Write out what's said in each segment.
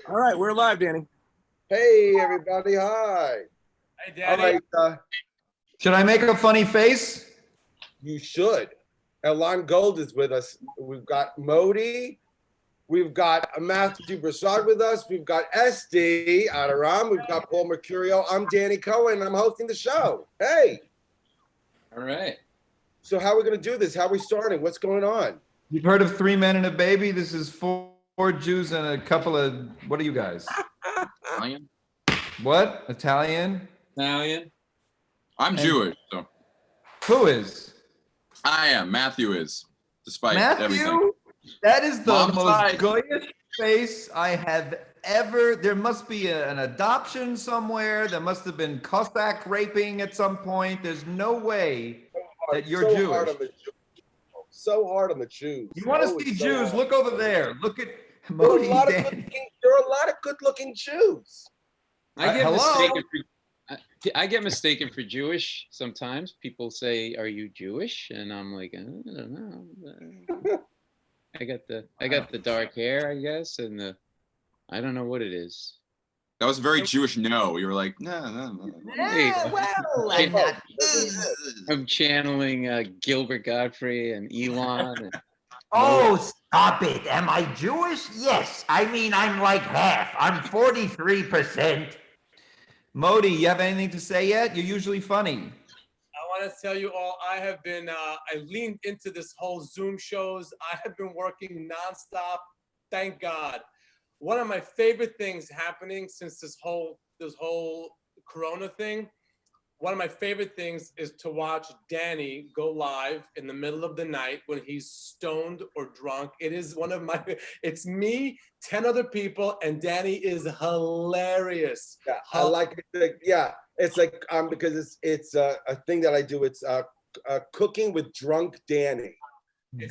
All right, we're live, Danny. Hey, everybody. Hi. Hey, All Danny. right. Should I make a funny face? You should. Elan Gold is with us. We've got Modi. We've got Matthew Broussard with us. We've got Estee Adaram. We've got Paul Mercurio. I'm Danny Cohen. I'm hosting the show. Hey. All right. So how are we going to do this? How are we starting? What's going on? You've heard of 3 Men and a Baby? This is four Jews and a couple of, what are you guys? Italian. What? Italian? Italian. I'm Jewish, so Who is? I am. Matthew is, despite Matthew? everything. That is the Mom's most side. goyish face I have ever. There must be an adoption somewhere. There must have been Cossack raping at some point. There's no way that you're so Jewish. Hard on the Jews. So hard on the Jews. You want to Oh, see it's so Jews? hard. Look over there. Look at There are, Modi. a lot of Danny. there are a lot of good-looking Jews. I get hello? mistaken for I get mistaken for Jewish sometimes. People say, "Are you Jewish?" And I'm like, I don't know. I got the dark hair, I guess, and I don't know what it is. That was very Jewish. No, you were like, no. Yeah, well, I'm channeling Gilbert Godfrey and Elon. And Oh, stop it. Am I Jewish? Yes. I mean, I'm like half. I'm 43%. Modi, you have anything to say yet? You're usually funny. I want to tell you all, I have been, I leaned into this whole Zoom shows. I have been working nonstop. Thank God. One of my favorite things happening since this whole Corona thing, one of my favorite things is to watch Danny go live in the middle of the night when he's stoned or drunk. It is one of my, it's me, 10 other people, and Danny is hilarious. Yeah, I like it. Yeah, it's like because it's a thing that I do. It's cooking with drunk Danny,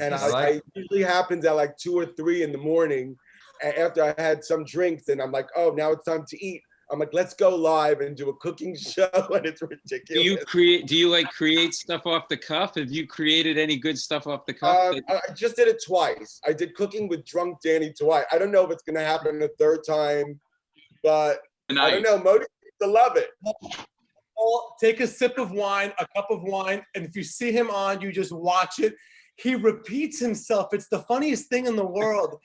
and it usually happens at like 2 or 3 in the morning, after I had some drinks, and I'm like, oh, now it's time to eat. I'm like, let's go live and do a cooking show, and it's ridiculous. do you like create stuff off the cuff? Have you created any good stuff off the cuff? I just did it twice. I did cooking with drunk Danny twice. I don't know if it's gonna happen a third time, but I don't know. Modi seems to love it. Take a sip of wine, a cup of wine, and if you see him on, you just watch it. He repeats himself. It's the funniest thing in the world.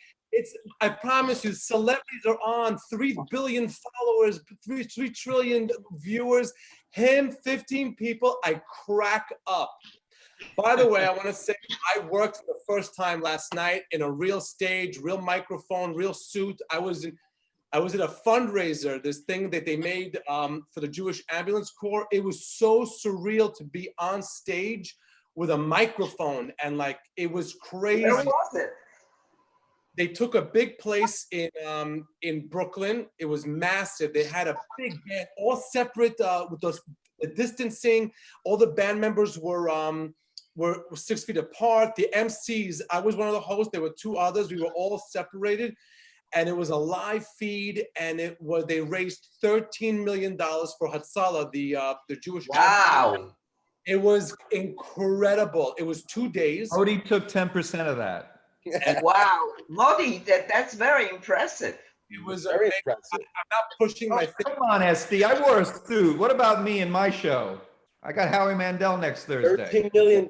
I promise you, celebrities are on, 3 billion followers, 3 trillion viewers, him, 15 people, I crack up. By the way, I want to say I worked for the first time last night in a real stage, real microphone, real suit. I was at a fundraiser, this thing that they made for the Jewish Ambulance Corps. It was so surreal to be on stage with a microphone, and like, it was crazy. Where was it? They took a big place in Brooklyn. It was massive. They had a big band, all separate with the distancing. All the band members were 6 feet apart. The MCs, I was one of the hosts. There were 2 others. We were all separated, and it was a live feed. And they raised $13 million for Hatzalah, the Jewish. Wow. It was incredible. It was 2 days. Modi took 10% of that. Wow. Modi, that's very impressive. It was Very amazing. impressive. I'm not pushing my thing. Come on, Estee. I wore a suit. What about me and my show? I got Howie Mandel next Thursday. $13 million.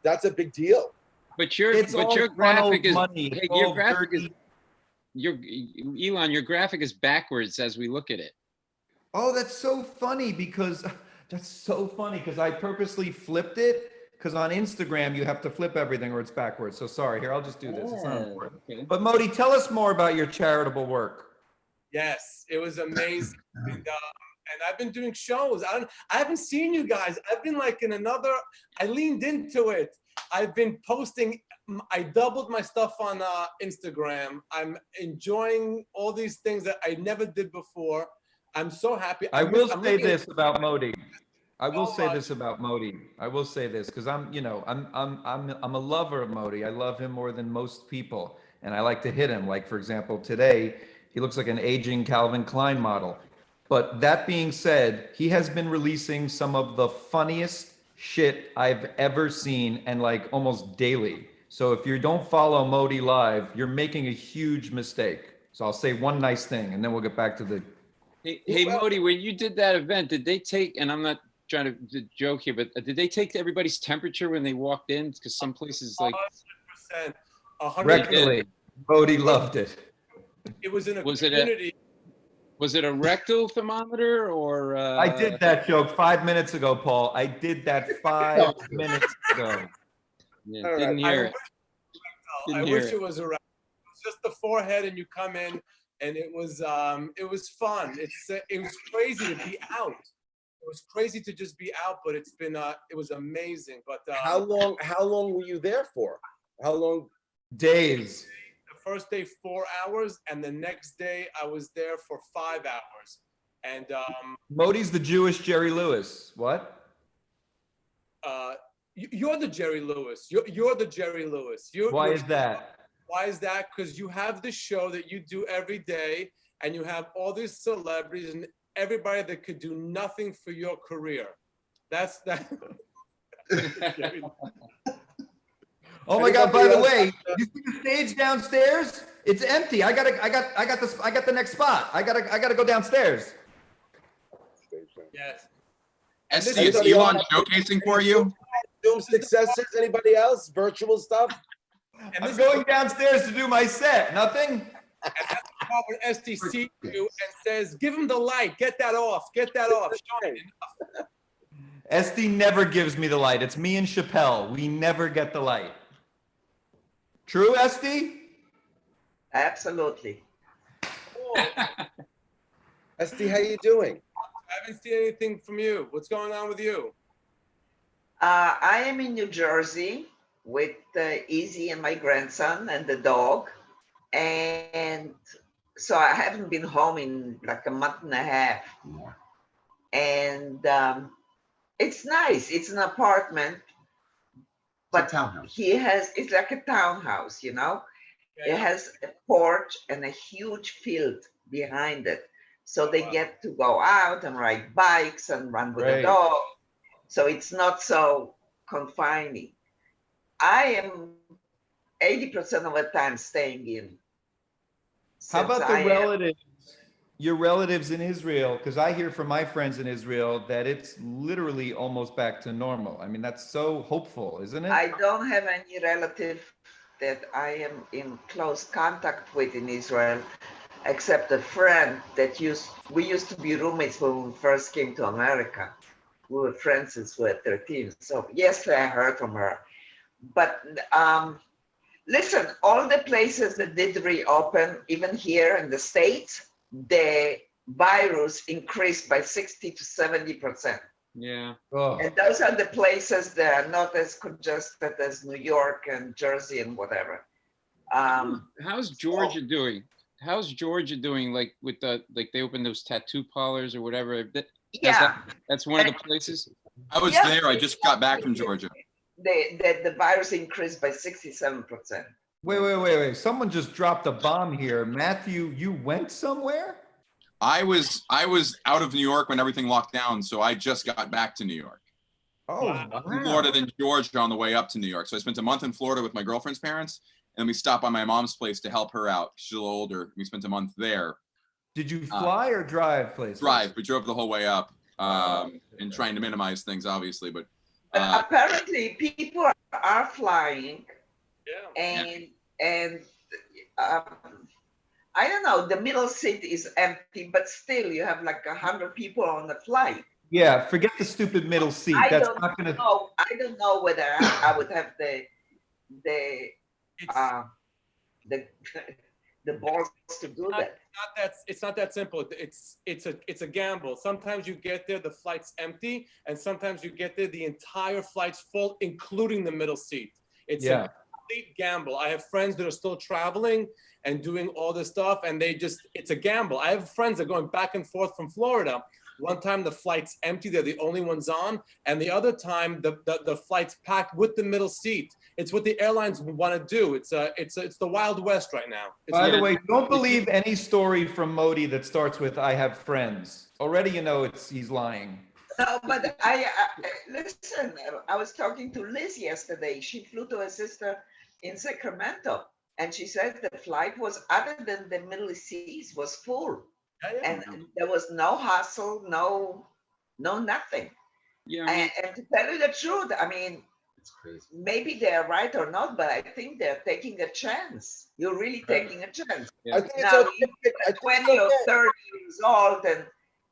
That's a big deal. But your graphic is Elon, your graphic is backwards as we look at it. Oh, that's so funny because I purposely flipped it. Because on Instagram, you have to flip everything or it's backwards. So sorry, here, I'll just do this. It's not important. Okay. But Modi, tell us more about your charitable work. Yes, it was amazing. And I've been doing shows. I haven't seen you guys. I've been like I leaned into it. I've been posting. I doubled my stuff on Instagram. I'm enjoying all these things that I never did before. I'm so happy. I will say this about Modi. I will say this because I'm a lover of Modi. I love him more than most people, and I like to hit him. Like, for example, today he looks like an aging Calvin Klein model. But that being said, he has been releasing some of the funniest shit I've ever seen, and like almost daily. So if you don't follow Modi live, you're making a huge mistake. So I'll say one nice thing, and then we'll get back to the. Hey, Modi, when you did that event, did they take, and I'm not trying to joke here, but did they take everybody's temperature when they walked in? Because some places like 100%. 100%. Regularly, Modi loved it. It was in a Was it a- community. Was it a rectal thermometer or? I did that joke 5 minutes ago, Paul. I did that 5 minutes ago. Yeah, All didn't right. hear I it. I Didn't hear wish it. it was a rectal. It was just the forehead, and you come in, and it was fun. It was crazy to be out. It was crazy to just be out, but it's been it was amazing. But How long were you there for? How long? Days. the first day 4 hours, and the next day I was there for 5 hours. And Modi's the Jewish Jerry Lewis. What? you're the Jerry Lewis. You're the Jerry Lewis. Why is that? Why is that? Because you have the show that you do every day, and you have all these celebrities and everybody that could do nothing for your career. That's that. Oh my God! By the way, you see the stage downstairs? It's empty. I got the next spot. I gotta go downstairs. Yes. Estee, is Elon showcasing for you? Zoom successes? Anybody else? Virtual stuff? And I'm this going downstairs to do my set. Nothing. part when Estee sees you and says, "Give him the light. Get that off. Get that off." Shine. Estee never gives me the light. It's me and Chappelle. We never get the light. True, Estee? Absolutely. Estee, how you doing? I haven't seen anything from you. What's going on with you? I am in New Jersey with Izzy and my grandson and the dog. And so I haven't been home in like a month and a half. And it's nice. It's an apartment. But it's like a townhouse, you know? Yeah. It has a porch and a huge field behind it. So they get to go out and ride bikes and run with the Great. dog. So it's not so confining. I am 80% of the time staying in. How about the Since I am- relatives? Your relatives in Israel? Because I hear from my friends in Israel that it's literally almost back to normal. I mean, that's so hopeful, isn't it? I don't have any relative that I am in close contact with in Israel, except a friend that we used to be roommates when we first came to America. We were friends since we were 13. So yesterday I heard from her. But listen, all the places that did reopen, even here in the States, the virus increased by 60 to 70%. Yeah. Oh. And those are the places that are not as congested as New York and Jersey and whatever. How's Georgia doing? How's Georgia doing? Like with like they opened those tattoo parlors or whatever. Yeah, That's one of the places. I was Yeah. there. I just got back from Georgia. the virus increased by 67%. Wait. Someone just dropped a bomb here. Matthew, you went somewhere? I was out of New York when everything locked down, so I just got back to New York. Oh, Wow. From Florida, then Georgia on the way up to New York. So I spent a month in Florida with my girlfriend's parents, and we stopped by my mom's place to help her out. She's a little older. We spent a month there. Did you fly or drive places? Drive. We drove the whole way up, and trying to minimize things, obviously. But Apparently, people are flying, Yeah. and I don't know. The middle seat is empty, but still, you have like 100 people on the flight. Yeah, forget the stupid middle seat. I That's don't not gonna. know. I don't know whether I would have the balls to do that. It's not that simple. It's a gamble. Sometimes you get there, the flight's empty, and sometimes you get there, the entire flight's full, including the middle seat. It's Yeah. a complete gamble. I have friends that are still traveling and doing all this stuff, and it's a gamble. I have friends that are going back and forth from Florida. One time the flight's empty, they're the only ones on, and the other time the flight's packed with the middle seat. It's what the airlines want to do. It's the Wild West right now. By the way, don't believe any story from Modi that starts with "I have friends." Already, you know he's lying. No, but I listen. I was talking to Liz yesterday. She flew to her sister in Sacramento, And she said the flight was, other than the Middle East, was full. Yeah. And there was no hustle, no nothing. Yeah, I mean, And to tell you the truth, I mean, It's crazy. maybe they're right or not, but I think they're taking a chance. You're really taking a chance. yeah. I think it's Now, okay. if I you're think 20 it's or okay. 30 years old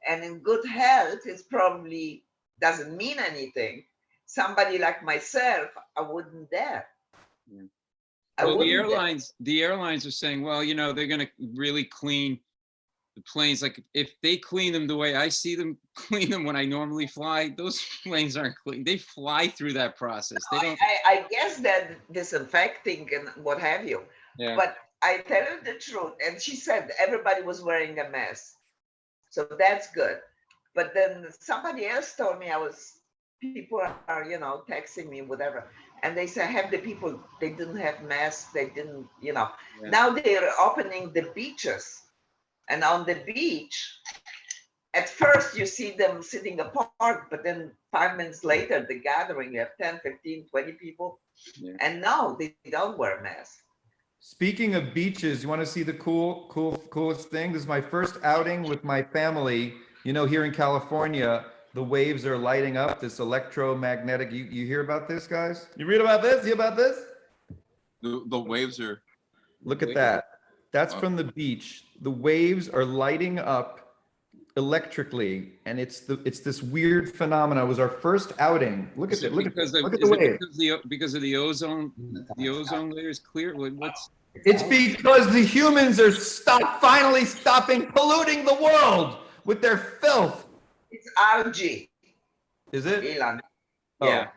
and in good health, it's probably doesn't mean anything. Somebody like myself, I wouldn't dare. Yeah. I Well, wouldn't the airlines are saying, well, you know, they're going to really clean the planes. Like if they clean them the way I see them clean them when I normally fly, those planes aren't clean. They fly through that process. They don't. I guess that disinfecting and what have you. Yeah. But I tell you the truth, and she said everybody was wearing a mask. So that's good. But then somebody else told me people are, you know, texting me, whatever. And they say, have the people, they didn't have masks, they didn't, you know. Yeah. Now they're opening the beaches. And on the beach, at first you see them sitting apart, but then 5 minutes later, the gathering, you have 10, 15, 20 people. Yeah. And no, they don't wear masks. Speaking of beaches, you want to see the coolest thing? This is my first outing with my family. You know, here in California, the waves are lighting up, this electromagnetic. You hear about this, guys? You read about this? You hear about this? The waves are. Look at that. That's from the beach. The waves are lighting up electrically, and it's this weird phenomenon. It was our first outing. Look at it. Look at the wave. Because of the ozone layer is clear. What's It's because the humans are finally stopping polluting the world with their filth. It's algae, Is it? Elon. Oh. Yeah.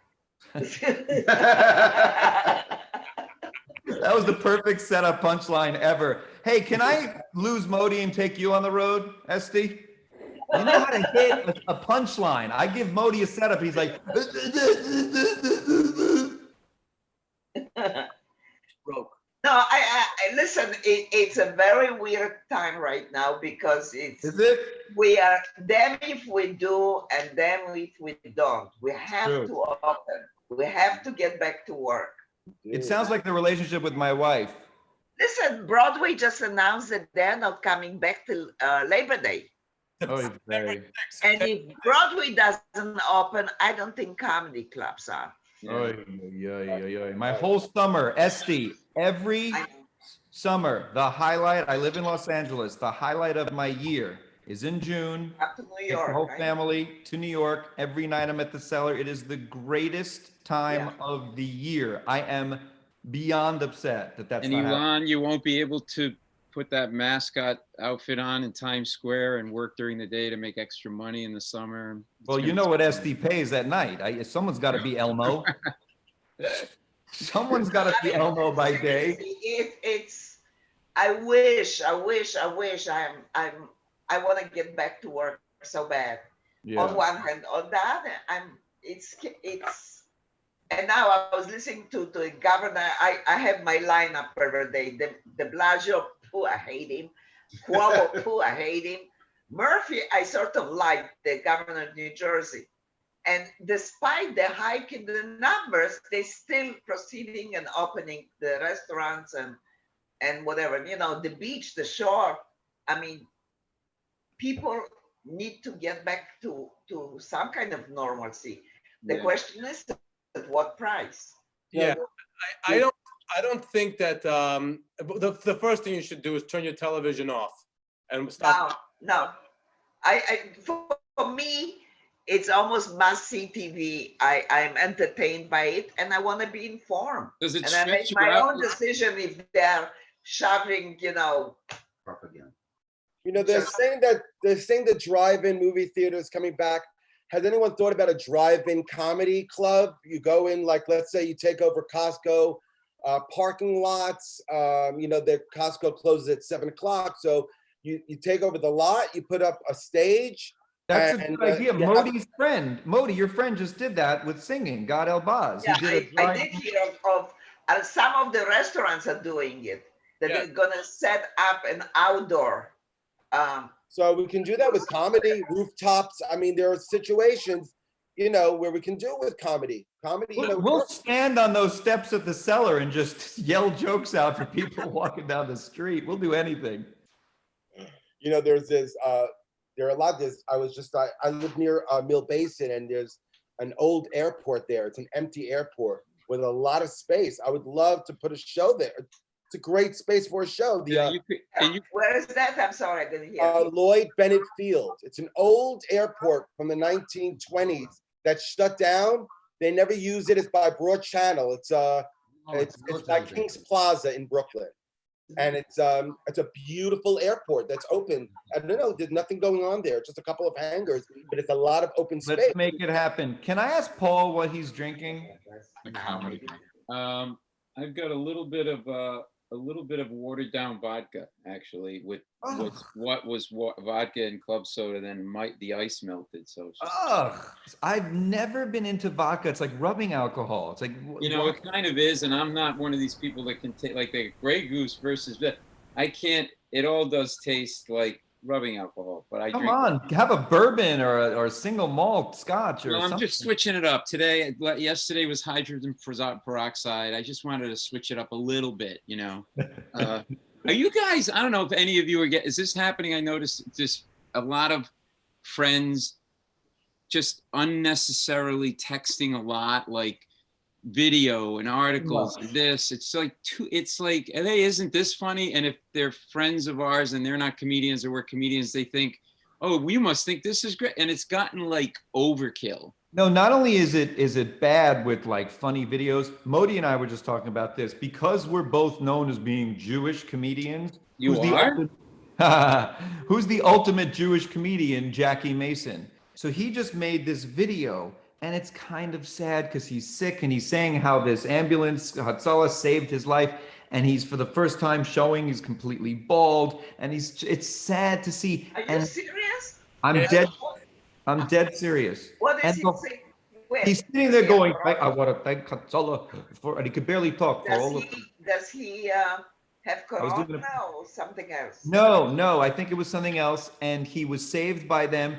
That was the perfect setup punchline ever. Hey, can I lose Modi and take you on the road, Estee? You know how to hit a punchline. I give Modi a setup. He's like, Broke. No, I listen. It's a very weird time right now because it's. is it? We are damn if we do and damn if we don't. We have True. to open. We have to get back to work. It sounds like the relationship with my wife. Listen, Broadway just announced that they're not coming back till Labor Day. Oh, very. And if Broadway doesn't open, I don't think comedy clubs are. Oh, yeah. My whole summer, Estee, every summer, the highlight, I live in Los Angeles, the highlight of my year is in June. Up to New Take York. the whole right? family to New York. Every night I'm at the Cellar. It is the greatest time of the year. I am beyond upset that that's and not happening. Elon, you won't be able to put that mascot outfit on in Times Square and work during the day to make extra money in the summer. Well, you know what Estee pays at night. Someone's got to be Elmo. Someone's got to be Elmo by day. It's. I wish. I want to get back to work so bad. Yeah. On one hand, on the other, it's. And now I was listening to the governor. I have my lineup every day. De Blasio, pooh, I hate him. Cuomo, pooh, I hate him. Murphy, I sort of like, the governor of New Jersey. And despite the hike in the numbers, they still proceeding and opening the restaurants and whatever. You know, the beach, the shore. I mean, people need to get back to some kind of normalcy. The question is, at what price? Yeah, I don't think that the first thing you should do is turn your television off and stop. No. For me, it's almost must-see TV. I'm entertained by it, and I want to be informed. Does it And I make stretch you my out? own decision if they're shoving, Propaganda. You know, they're saying the drive-in movie theater is coming back. Has anyone thought about a drive-in comedy club? You go in, like, let's say you take over Costco parking lots. You know, the Costco closes at 7 o'clock. So you take over the lot, you put up a stage. That's a good idea. Modi's friend, Modi, your friend just did that with singing, God Elbaz. Yeah, I did hear of some of the restaurants are doing it. That they're gonna set up an outdoor. So we can do that with comedy, rooftops. I mean, there are situations where we can do it with comedy. Comedy, We'll stand on those steps at the Cellar and just yell jokes out for people walking down the street. We'll do anything. There's this, there are a lot of this. I live near Mill Basin, and there's an old airport there. It's an empty airport with a lot of space. I would love to put a show there. It's a great space for a show. Where is that? I'm sorry, I didn't hear. Lloyd Bennett Field. It's an old airport from the 1920s that shut down. They never use it. It's by Broad Channel. It's by King's Plaza in Brooklyn, and it's a beautiful airport that's open. I don't know. There's nothing going on there. Just a couple of hangars, but it's a lot of open space. Let's make it happen. Can I ask Paul what he's drinking? I've got a little bit of watered down vodka, actually, with what was vodka and club soda, then the ice melted. So it's just, I've never been into vodka. It's like rubbing alcohol. It's like, it kind of is, and I'm not one of these people that can take like the Grey Goose versus I can't. It all does taste like rubbing alcohol, but I come on, have a bourbon or a single malt scotch or something. I'm just switching it up today. Yesterday was hydrogen peroxide. I just wanted to switch it up a little bit. Are you guys? I don't know if any of you is this happening? I noticed just a lot of friends just unnecessarily texting a lot, like video and articles and this. It's like, hey, isn't this funny? And if they're friends of ours and they're not comedians or we're comedians, they think, oh, we must think this is great. And it's gotten like overkill. No, not only is it bad with like funny videos. Modi and I were just talking about this because we're both known as being Jewish comedians. Who's the ultimate Jewish comedian? Jackie Mason. So he just made this video. And it's kind of sad because he's sick and he's saying how this ambulance, Hatzalah, saved his life. And he's, for the first time, showing he's completely bald. And it's sad to see. Are you serious? I'm dead serious. What is he saying? He's sitting there going, I want to thank Hatzalah for, and he could barely talk for all of them. Does he have corona or something else? No, I think it was something else. And he was saved by them.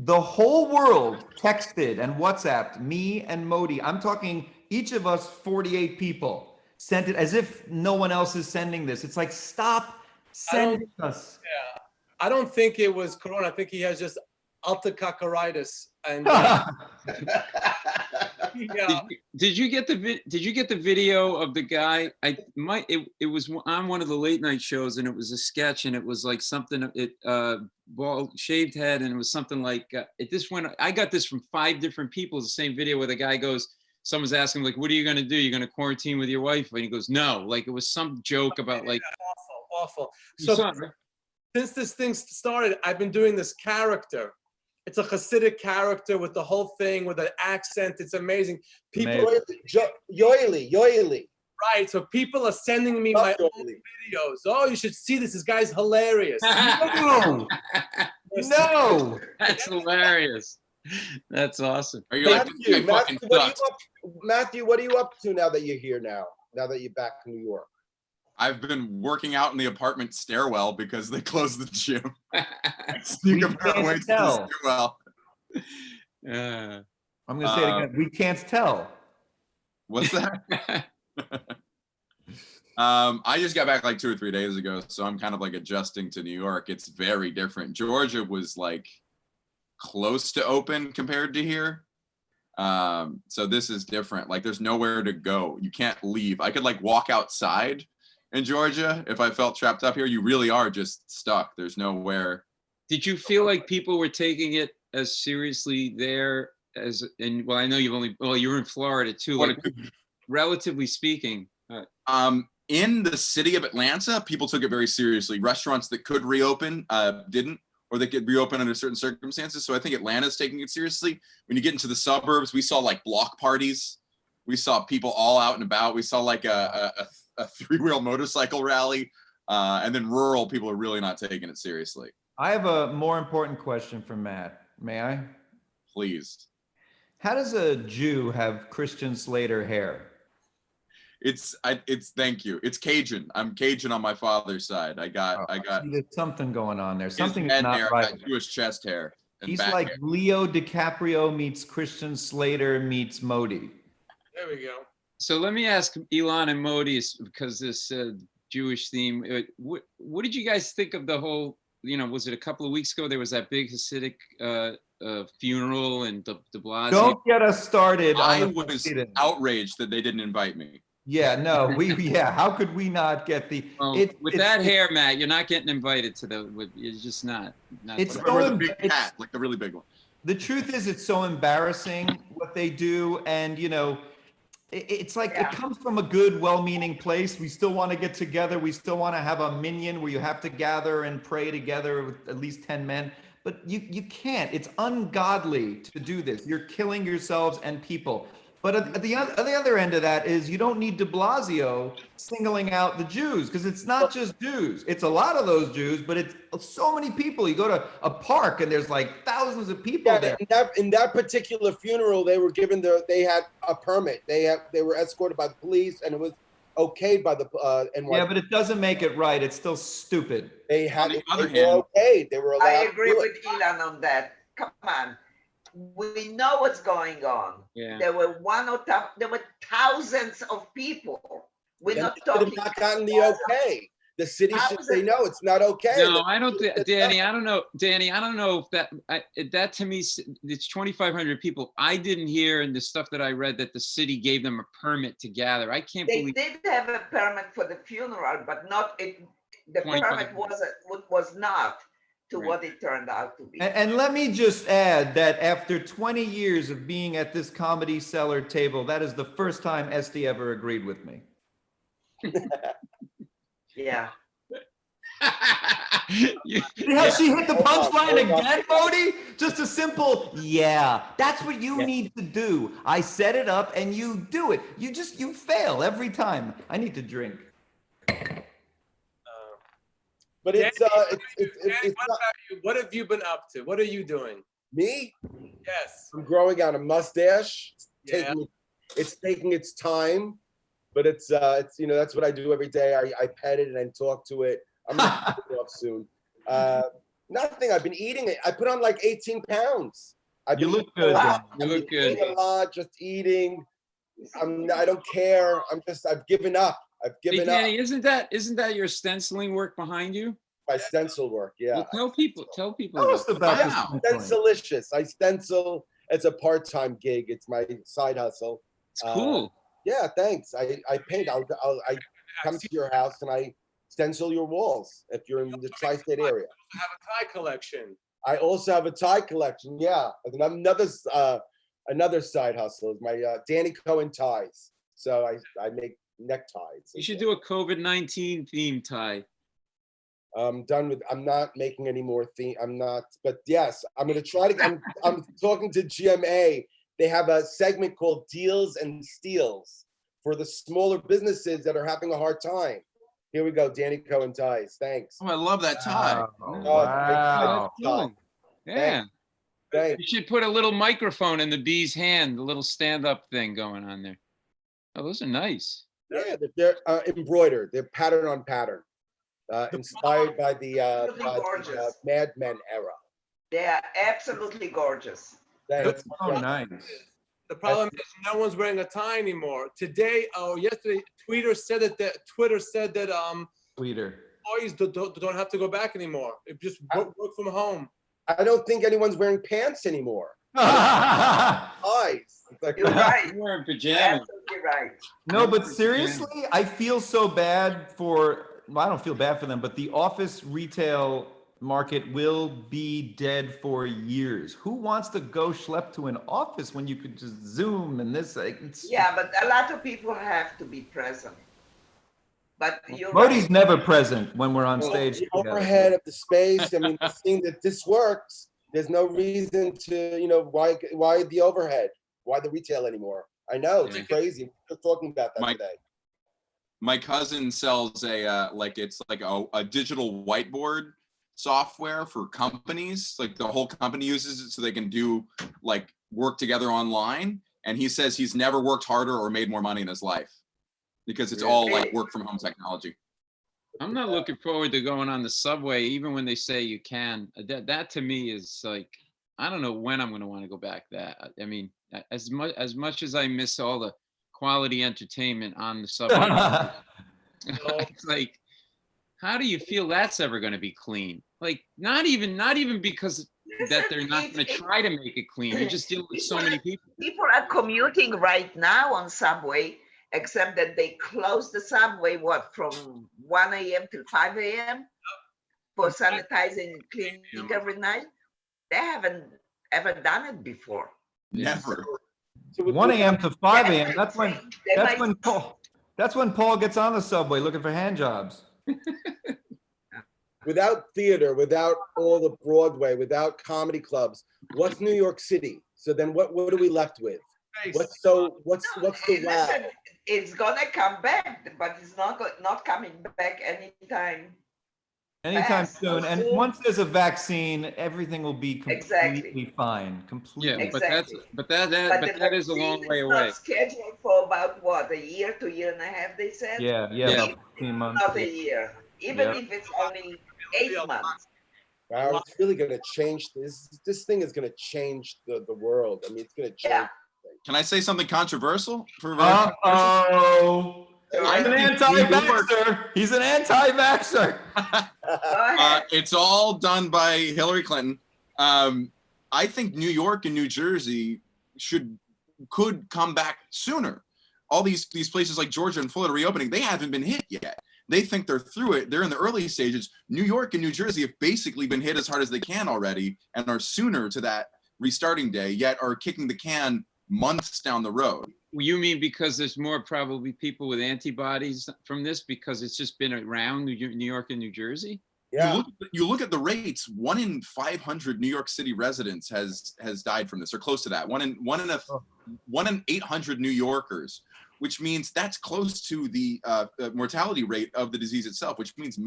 The whole world texted and WhatsApped me and Modi. I'm talking each of us, 48 people, sent it as if no one else is sending this. It's like, stop sending us. Yeah, I don't think it was corona. I think he has just alticacaritis. And yeah. Did you get the video of the guy? It was on one of the late night shows, and it was a sketch, and it was like something bald shaved head, and it was something like I got this from 5 different people. The same video where the guy goes, someone's asking like, what are you gonna do? You're gonna quarantine with your wife? And he goes, no. Like it was some joke about like awful. So since this thing started, I've been doing this character. It's a Hasidic character with the whole thing, with an accent. It's amazing. People, yoily. Right. So people are sending me my old videos. Oh, you should see this. This guy's hilarious. No. That's hilarious. That's awesome. Are you Matthew, what are you up to now that you're here now that you're back in New York? I've been working out in the apartment stairwell because they closed the gym. Sneak up my way to the stairwell. I'm going to say it again. We can't tell. What's that? I just got back like 2 or 3 days ago, so I'm kind of like adjusting to New York. It's very different. Georgia was like close to open compared to here. So this is different. Like there's nowhere to go. You can't leave. I could like walk outside in Georgia if I felt trapped up here. You really are just stuck. There's nowhere. Did you feel like people were taking it as seriously there as in, well, I know you're in Florida too, like relatively speaking. In the city of Atlanta, people took it very seriously. Restaurants that could reopen didn't, or they could reopen under certain circumstances. So I think Atlanta's taking it seriously. When you get into the suburbs, we saw like block parties. We saw people all out and about. We saw like a 3-wheel motorcycle rally. And then rural people are really not taking it seriously. I have a more important question for Matt. May I? Please. How does a Jew have Christian Slater hair? It's thank you. It's Cajun. I'm Cajun on my father's side. I got See, there's something going on there. his Something is head not hair, right. got Jewish chest hair. and He's back like hair. Leo DiCaprio meets Christian Slater meets Modi. There we go. So let me ask Elon and Modi, because this Jewish theme. What did you guys think of the whole? Was it a couple of weeks ago? There was that big Hasidic funeral and de Blasio. Don't get us started. I on the was Fidance. outraged that they didn't invite me. Yeah, no, yeah. How could we not get the? Well, with that hair, Matt, you're not getting invited to the. You're just not. It's But I wear the so big it's- hat, like the really big one. The truth is, it's so embarrassing what they do, and it's like Yeah. it comes from a good, well-meaning place. We still want to get together. We still want to have a minyan where you have to gather and pray together with at least 10 men. But you can't. It's ungodly to do this. You're killing yourselves and people. But at the other end of that is you don't need de Blasio singling out the Jews, because it's not just Jews. It's a lot of those Jews, but it's so many people. You go to a park and there's like thousands of people Yeah, there. in that particular funeral, they were given they had a permit. They were escorted by the police, and it was okayed by the NYPD. Yeah, but it doesn't make it right. It's still stupid. They had On the it. other They were hand- okayed. They were allowed. I to agree do it. with Elon on that. Come on. We know what's going on. Yeah. There were there were thousands of people. We're And not they should have talking. not gotten the okay. The city should say no. It's not okay. No, I don't think, Danny. I don't know, Danny. I don't know if that to me, it's 2,500 people. I didn't hear in the stuff that I read that the city gave them a permit to gather. I can't They believe. did have a permit for the funeral, but not it. The 25. permit was not to Right. what it turned out to be. And let me just add that after 20 years of being at this Comedy Cellar table, that is the first time Estee ever agreed with me. Yeah. You- Has she hit the punchline Hold on. again, Modi? Just a simple, yeah. That's what you need to do. I set it up and you do it. You fail every time. I need to drink. But Danny, it's Danny, it's what not about you? What have you been up to? What are you doing? me. Yes. I'm growing out a mustache. Yeah. It's taking its time, but it's that's what I do every day. I pet it and I talk to it. I'm gonna take it off soon. Nothing. I've been eating it. I put on like 18 pounds. You look good. Wow. You look good. Eating a lot, just eating. I don't care. I've given up. I've Hey, given up Danny, isn't that your stenciling work behind you? my stencil work. Yeah. Well, tell people. Tell about us about this. Wow. stenciling. Stencilicious. I stencil. It's a part-time gig. It's my side hustle. It's cool. Yeah, thanks. I paint. I come to your house and I stencil your walls if you're in the tri-state area. I have a tie collection. I also have a tie collection. Yeah, another side hustle is my Danny Cohen ties. So I make neckties. You should do a COVID-19 theme tie. I'm done with. I'm not making any more theme. I'm not. But yes, I'm gonna try to. I'm talking to GMA. They have a segment called Deals and Steals for the smaller businesses that are having a hard time. Here we go, Danny Cohen ties. Thanks. Oh, I love that tie. Wow. Cool. Yeah. Thanks. You should put a little microphone in the bee's hand, the little stand-up thing going on there. Oh, those are nice. Yeah, they're embroidered. They're pattern on pattern, inspired by the Gorgeous. Mad Men era. They are absolutely gorgeous. Thanks. That's so nice. The problem is no one's wearing a tie anymore. Today, yesterday, Twitter said that Sweeter. employees don't have to go back anymore. It just work from home. I don't think anyone's wearing pants anymore. No, Ties. It's like, You're right. I'm wearing You're pajamas. absolutely right. but seriously, I feel so bad I don't feel bad for them, but the office retail market will be dead for years. Who wants to go schlep to an office when you could just Zoom and this? Yeah, but a lot of people have to be present. But you're Modi's right. never present when we're on stage the together. overhead of the space. I mean, seeing that this works, there's no reason to, why the overhead? Why the retail anymore? I know, it's Yeah. crazy. We're just talking about that today. My cousin sells it's like a digital whiteboard software for companies. Like the whole company uses it so they can do like work together online. And he says he's never worked harder or made more money in his life because it's all like work from home technology. I'm not looking forward to going on the subway, even when they say you can. That to me is like, I don't know when I'm going to want to go back. That I mean, as much as I miss all the quality entertainment on the subway, it's like, how do you feel that's ever going to be clean? Like, not even because that they're not going to try to make it clean. You just deal with so many people. People are commuting right now on subway, except that they close the subway, from 1 a.m. till 5 a.m. for sanitizing and cleaning every night. They haven't ever done it before. Never. 1 a.m. to 5 a.m. That's when Paul gets on the subway looking for hand jobs. Without theater, without all the Broadway, without comedy clubs, what's New York City? So then what are we left with? What's the wow? Listen, it's gonna come back, but it's not coming back Anytime fast. soon. And once there's a vaccine, everything will be completely fine. Completely. Yeah, Exactly. but that is a long way away. Not scheduled for about what, a year to year and a half? They said. Yeah, about 15 months. Not a year, even if it's only 8 months. Wow, it's really going to change this thing is going to change the world. I mean, it's going to change. Yeah. Can I say something controversial? Uh-oh. I'm an I think anti-vaxxer. He's an anti-vaxxer. It's all done by Hillary Clinton. I think New York and New Jersey could come back sooner. All these places like Georgia and Florida reopening, they haven't been hit yet. They think they're through it. They're in the early stages. New York and New Jersey have basically been hit as hard as they can already and are sooner to that restarting day, yet are kicking the can months down the road. You mean because there's more probably people with antibodies from this because it's just been around New York and New Jersey? Yeah. You look at the rates. 1 in 500 New York City residents has died from this, or close to that. 1 in 800 New Yorkers, which means that's close to the mortality rate of the disease itself, which means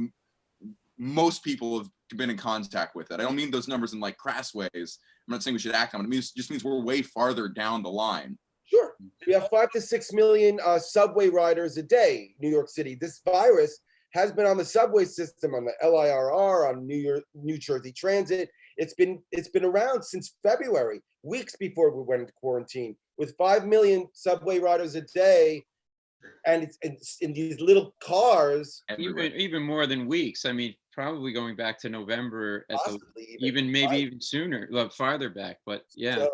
most people have been in contact with it. I don't mean those numbers in like crass ways. I'm not saying we should act on it. It just means we're way farther down the line. Sure. We have 5 to 6 million subway riders a day, New York City. This virus has been on the subway system, on the LIRR, on New Jersey Transit. It's been around since February, weeks before we went into quarantine. With 5 million subway riders a day, and it's in these little cars. Even more than weeks. I mean, probably going back to November, even sooner, farther back. But yeah.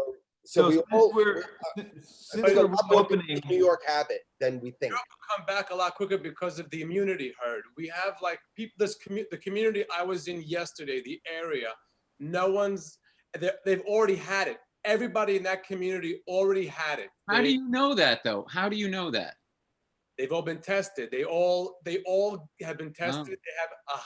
So since we're opening New York habit than we think. Europe will come back a lot quicker because of the immunity herd. We have like people. The community I was in yesterday, the area. They've already had it. Everybody in that community already had it. How do you know that though? How do you know that? They've all been tested. They all have been tested. Oh. They have a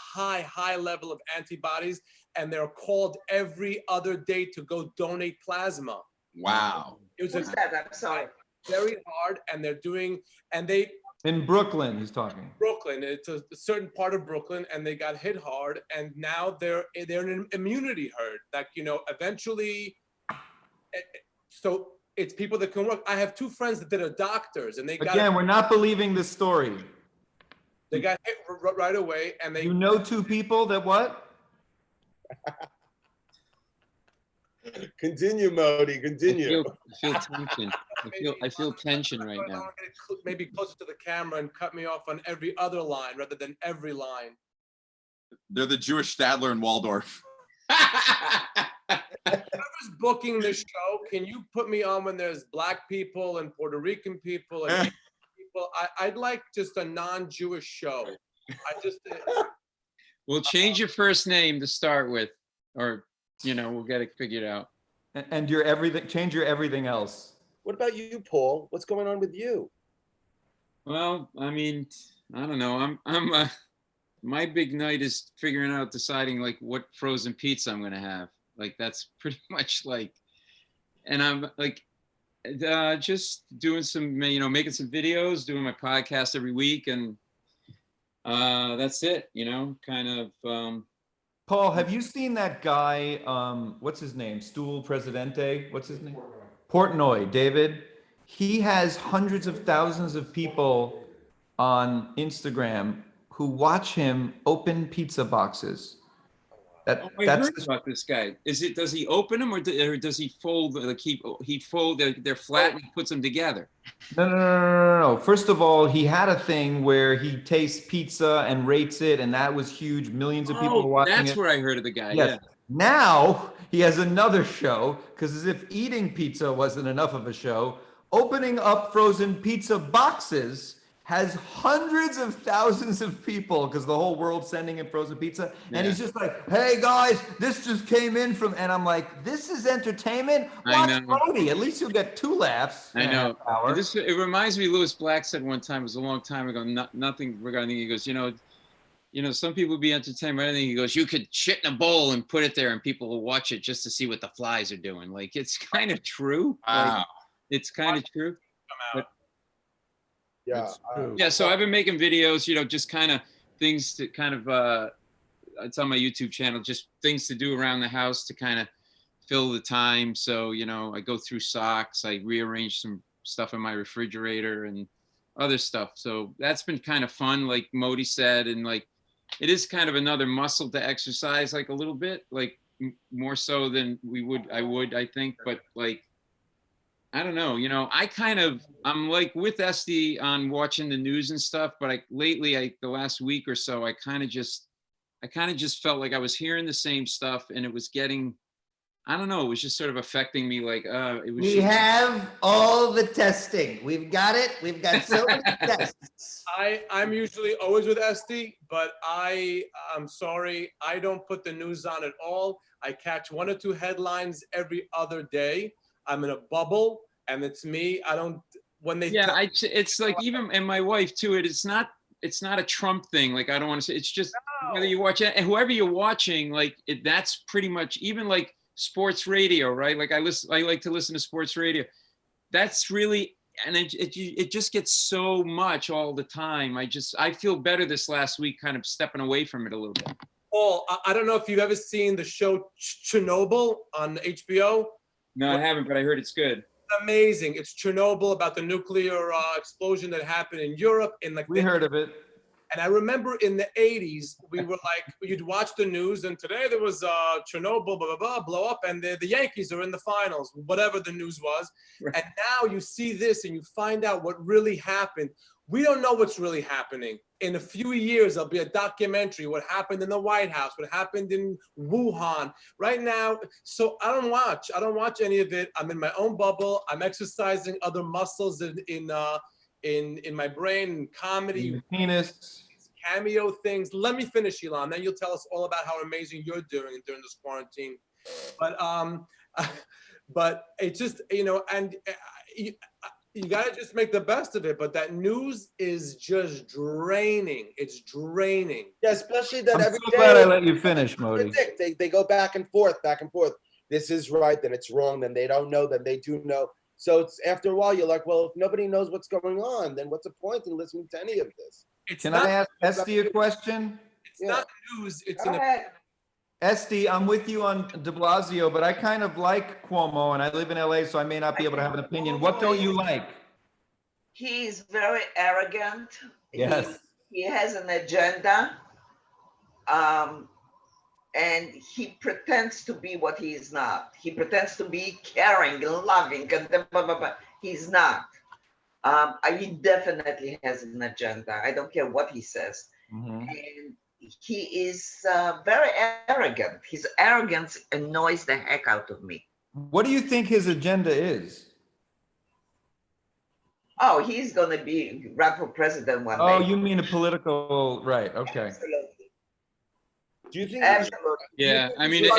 high level of antibodies, and they're called every other day to go donate plasma. Wow. It was that? I'm sorry. Very hard, and they're doing, in Brooklyn, he's talking. Brooklyn, it's a certain part of Brooklyn, and they got hit hard, and now they're in an immunity herd. Like, eventually, so it's people that can work. I have 2 friends that are doctors, and We're not believing this story. They got hit right away, and they. 2 people that what? Continue, Modi. Continue. I feel tension. I feel tension right now. Maybe closer to the camera and cut me off on every other line rather than every line. They're the Jewish Stadler and Waldorf. Whoever's booking this show, can you put me on when there's Black people and Puerto Rican people and Asian people? I'd like just a non-Jewish show. We'll change your first name to start with, or we'll get it figured out. And your everything, change your everything else. What about you, Paul? What's going on with you? Well, I mean, I don't know. I'm my big night is deciding like what frozen pizza I'm gonna have. Like that's pretty much like, and I'm like, just doing some, making some videos, doing my podcast every week, and that's it. Kind of. Paul, have you seen that guy? What's his name? Stool Presidente. What's his name? Portnoy. David. He has hundreds of thousands of people on Instagram who watch him open pizza boxes. Oh, I That's heard about this guy. Does he open them or does he fold, like he fold, they're flat and he puts them together? no. First of all, he had a thing where he tastes pizza and rates it, and that was huge. Millions of people were watching that's it. where I heard of the guy. Yes. Yeah. Now he has another show, because as if eating pizza wasn't enough of a show, opening up frozen pizza boxes has hundreds of thousands of people, because the whole world's sending him frozen pizza. And he's just like, hey guys, this just came in from, and I'm like, this is entertainment? I Watch know. Modi. At least you'll get 2 laughs. I know. Hour. It reminds me, Lewis Black said one time, it was a long time ago, nothing regarding, he goes, you know, some people be entertained by anything. He goes, you could shit in a bowl and put it there and people will watch it just to see what the flies are doing. Like, it's kind of true. Wow. Like, it's kind of true. But, Yeah. so I've been making videos, you know, just kind of things to kind of, it's on my YouTube channel, just things to do around the house to kind of fill the time. So, you know, I go through socks, I rearrange some stuff in my refrigerator and other stuff. So that's been kind of fun, like Modi said, and like, it is kind of another muscle to exercise, like a little bit, like more so than I think, but like, I don't know, you know, I'm like with Estee on watching the news and stuff, but lately, the last week or so, I kind of just felt like I was hearing the same stuff and it was getting, I don't know, it was just sort of affecting me. Like, it was. We have all the testing. We've got it. We've got so many tests. I'm usually always with Estee, but I'm sorry, I don't put the news on at all. I catch 1 or 2 headlines every other day. I'm in a bubble, and it's me. I don't, when they it's like, even, and my wife too, it's not a Trump thing. Like, I don't want to say, it's just whether you watch it, and whoever you're watching, like that's pretty much, even like sports radio, right? Like I like to listen to sports radio. That's really, and it just gets so much all the time. I feel better this last week, kind of stepping away from it a little bit. Paul, I don't know if you've ever seen the show Chernobyl on HBO. No, I haven't, but I heard it's good. Amazing. It's Chernobyl, about the nuclear explosion that happened in Europe. We heard of it. And I remember in the 80s, we were like, you'd watch the news, and today there was Chernobyl, blah, blah, blah, blow up, and the Yankees are in the finals, whatever the news was. Right. And now you see this and you find out what really happened. We don't know what's really happening. In a few years, there'll be a documentary, what happened in the White House, what happened in Wuhan. Right now, so I don't watch any of it. I'm in my own bubble. I'm exercising other muscles in my brain, comedy, penis, cameo things. Let me finish, Elon. Then you'll tell us all about how amazing you're doing during this quarantine. But it's just, you know, and you gotta just make the best of it. But that news is just draining. It's draining. Yeah, especially that I'm every so day. glad I let you finish, Modi. They go back and forth. This is right, then it's wrong, then they don't know, then they do know. So it's, after a while, you're like, well, if nobody knows what's going on, then what's the point in listening to any of this? Can I ask Estee a question? It's not news. It's Estee, I'm with you on de Blasio, but I kind of like Cuomo, and I live in LA, so I may not be able to have an opinion. What don't you like? He's very arrogant. Yes. He has an agenda. And he pretends to be what he is not. He pretends to be caring and loving, and blah, blah, blah. He's not. He definitely has an agenda. I don't care what he says. Mm-hmm. And he is very arrogant. His arrogance annoys the heck out of me. What do you think his agenda is? Oh, he's going to be run for president one day. Oh, you mean a political, right, okay. Absolutely. Do you think? Absolutely. Yeah, I mean,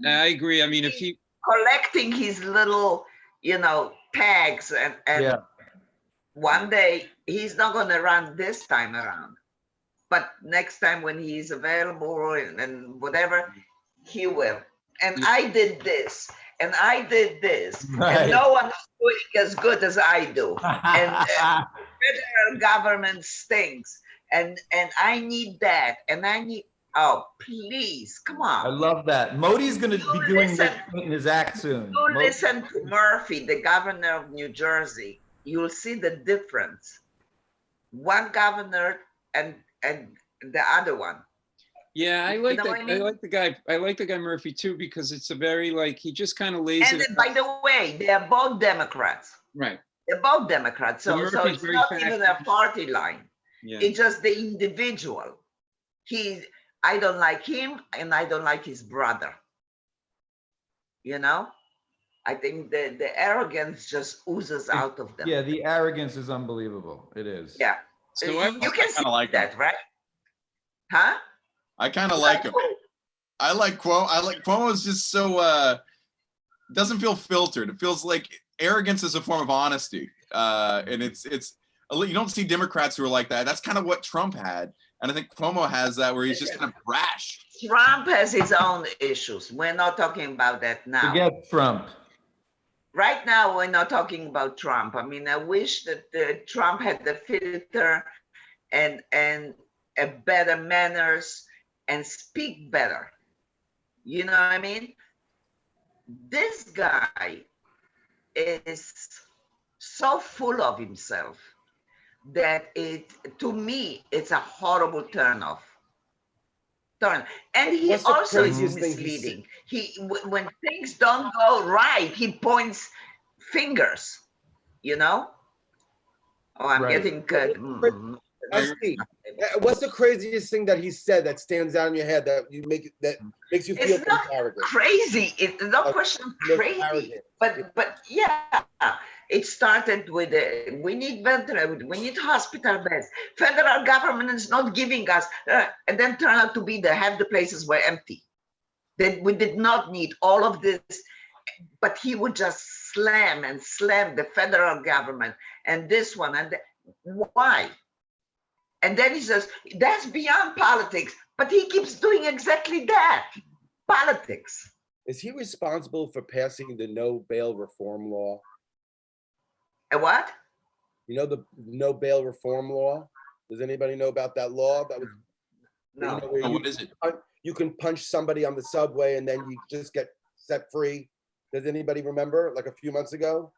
I agree. I mean, if he collecting his little, you know, tags, and yeah. One day he's not going to run this time around, but next time when he's available and whatever, he will. And I did this, and I did this, right. And no one is doing as good as I do. And federal government stinks, and I need that, and I need. Oh, please, come on. I love that. Modi's going to be doing this in his act soon. Listen to Murphy, the governor of New Jersey. You'll see the difference. One governor and the other one. Yeah, I like know that. what I mean? I like the guy Murphy too, because it's a very like, he just kind of lays And it. by the way, they are both Democrats. Right. They're both Democrats. So Murphy's it's very not fast. even a party line. Yeah. It's just the individual. I don't like him and I don't like his brother. You know? I think the arrogance just oozes out of them. Yeah, the arrogance is unbelievable. It is. Yeah. So you can see like that, right? Huh? I kind of like him. I like Cuomo. Cuomo's just so doesn't feel filtered. It feels like arrogance is a form of honesty, and it's you don't see Democrats who are like that. That's kind of what Trump had, and I think Cuomo has that, where he's just kind of brash. Trump has his own issues. We're not talking about that now. Forget Trump. Right now, we're not talking about Trump. I mean, I wish that Trump had the filter and a better manners and speak better. You know what I mean? This guy is so full of himself that to me, it's a horrible turnoff. And he also is misleading. When things don't go right, he points fingers, you know? Oh, I'm getting good. Estee, what's the craziest thing that he said that stands out in your head that makes you feel it's not arrogant? Crazy. It's no question crazy. Arrogant. But yeah, it started with we need ventilation, we need hospital beds. Federal government is not giving us, and then turned out to be half the places were empty. That we did not need all of this, but he would just slam the federal government and this one and why? And then he says, that's beyond politics. But he keeps doing exactly that, politics. Is he responsible for passing the no bail reform law? A what? You know the no bail reform law? Does anybody know about that law? That was, No. you know, where What is it? You can punch somebody on the subway and then you just get set free. Does anybody remember, like a few months ago?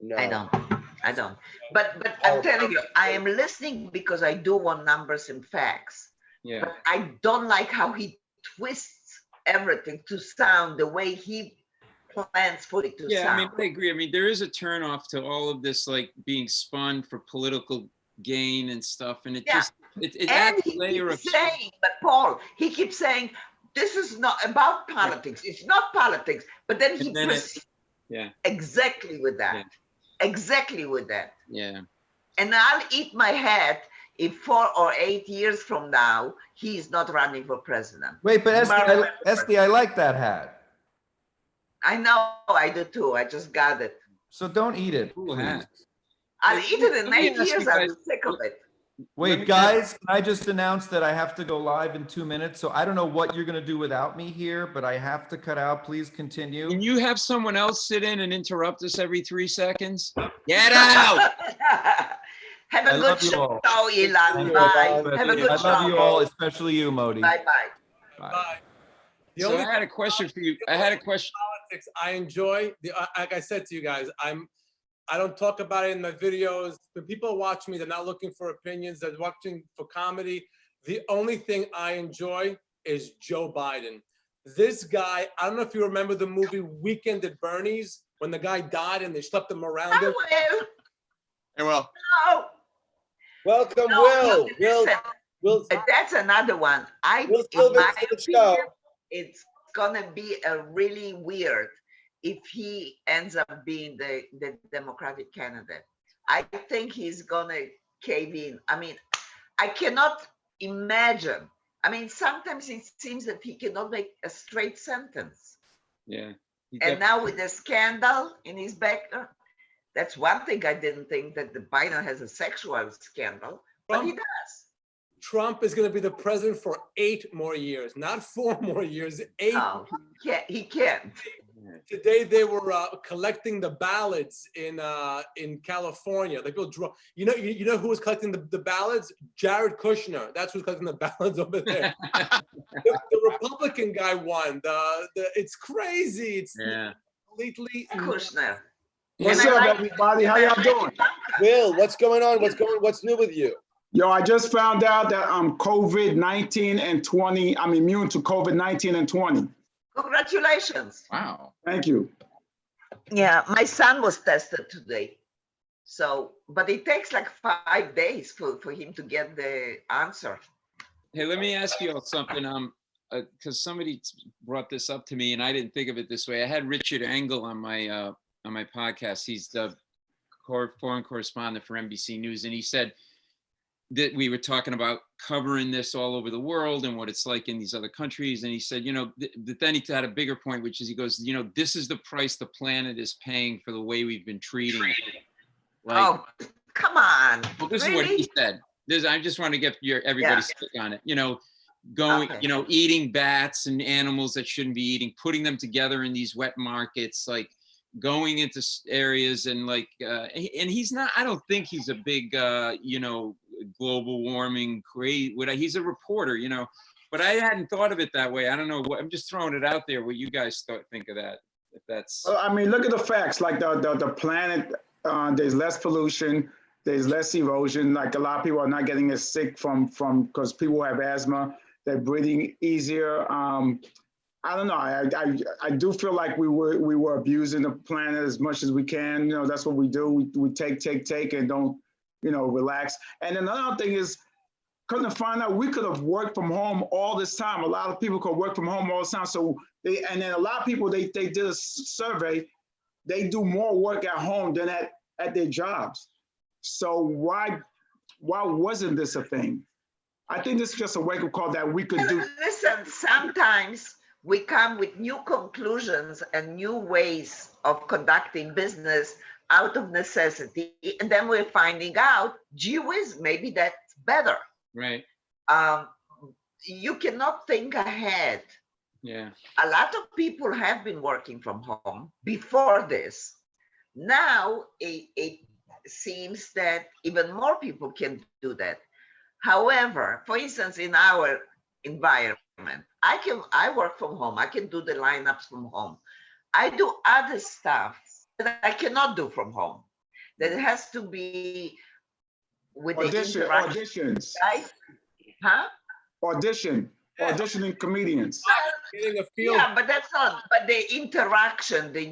No. I don't. But I'm telling you, I am listening because I do want numbers and facts. Yeah. But I don't like how he twists everything to sound the way he plans for it to sound. I mean, I agree. I mean, there is a turnoff to all of this, like being spun for political gain and stuff, and it just it adds a layer of saying, but Paul, he keeps saying this is not about politics. It's not politics, but then he proceeds exactly with that. Yeah. Exactly with that. Yeah. And I'll eat my hat if 4 or 8 years from now, he's not running for president. Wait, but Estee, I like that hat. I know, I do too. I just got it. So don't eat it, Cool please. hat. I'll eat it in 8 years. I'm sick of it. Wait, guys, can I just announce that I have to go live in 2 minutes? So I don't know what you're going to do without me here, but I have to cut out. Please continue. Can you have someone else sit in and interrupt us every 3 seconds? Get out! Have a good show, Ilan. Bye. Have a good show. I love you all, especially you, Modi. Bye-bye. Bye. So I had a question for you. I had a question. Politics. I enjoy like I said to you guys, I don't talk about it in my videos. When people watch me, they're not looking for opinions. They're watching for comedy. The only thing I enjoy is Joe Biden. This guy, I don't know if you remember the movie Weekend at Bernie's, when the guy died and they slept him around. I will. Hey, well. No. Welcome, No, Will. listen, Will. that's another one. Will's In still my the show. opinion, it's gonna be a really weird if he ends up being the Democratic candidate. I think he's gonna cave in. I mean, I cannot imagine. I mean, sometimes it seems that he cannot make a straight sentence. Yeah. And now with the scandal in his background, that's one thing I didn't think, that the Biden has a sexual scandal, but he does. Trump is going to be the president for 8 more years, not 4 more years, 8. No, he can't. Today they were collecting the ballots in California. They go draw. You know who was collecting the ballots? Jared Kushner. That's who's collecting the ballots over there. the Republican guy won. It's crazy. It's completely Kushner. What's up, everybody? How y'all doing? Will, what's going on? What's new with you? Yo, I just found out that I'm COVID-19 and 20. I'm immune to COVID-19 and 20. Congratulations. Wow. Thank you. Yeah, my son was tested today. So, but it takes like 5 days for him to get the answer. Hey, let me ask you all something. Because somebody brought this up to me, and I didn't think of it this way. I had Richard Engel on my podcast. He's the foreign correspondent for NBC News, and he said that we were talking about covering this all over the world and what it's like in these other countries. And he said, you know, then he had a bigger point, which is he goes, you know, this is the price the planet is paying for the way we've been treating it. Like, oh, come on. Well, this Really? is what he said. I just want to get everybody's take on it. You know, going, Okay. you know, eating bats and animals that shouldn't be eating, putting them together in these wet markets, like going into areas and like, and he's not, I don't think he's a big, you know, global warming he's a reporter, you know, but I hadn't thought of it that way. I don't know. I'm just throwing it out there. What you guys think of that? If that's. Well, I mean, look at the facts. Like the planet, there's less pollution, there's less erosion. Like a lot of people are not getting as sick from because people have asthma. They're breathing easier. I don't know. I do feel like we were abusing the planet as much as we can. You know, that's what we do. We take and don't, you know, relax. And another thing is, couldn't find out we could have worked from home all this time. A lot of people could work from home all the time. So and then a lot of people they did a survey. They do more work at home than at their jobs. So why wasn't this a thing? I think this is just a wake-up call that we could do. Listen, sometimes we come with new conclusions and new ways of conducting business out of necessity, and then we're finding out, gee whiz, maybe that's better. Right. You cannot think ahead. Yeah. A lot of people have been working from home before this. Now it seems that even more people can do that. However, for instance, in our environment, I work from home. I can do the lineups from home. I do other stuff that I cannot do from home. That it has to be with the auditions. Right? Huh? Auditioning comedians. Getting a feel. Yeah, but that's not. But the interaction, the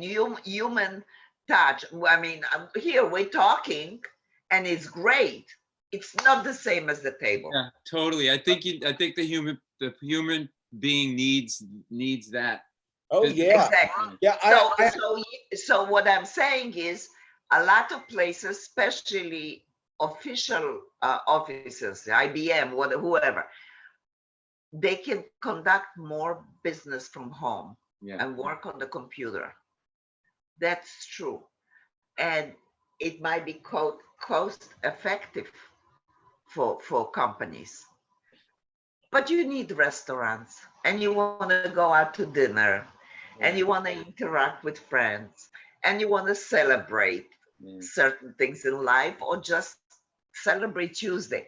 human touch. I mean, here we're talking, and it's great. It's not the same as the table. Yeah, totally. I think the human being needs that. Oh yeah. Exactly. Yeah. So what I'm saying is, a lot of places, especially official offices, IBM, whoever, they can conduct more business from home and work on the computer. That's true. And it might be cost effective for companies. But you need restaurants, and you want to go out to dinner, and you want to interact with friends, and you want to celebrate certain things in life, or just celebrate Tuesday.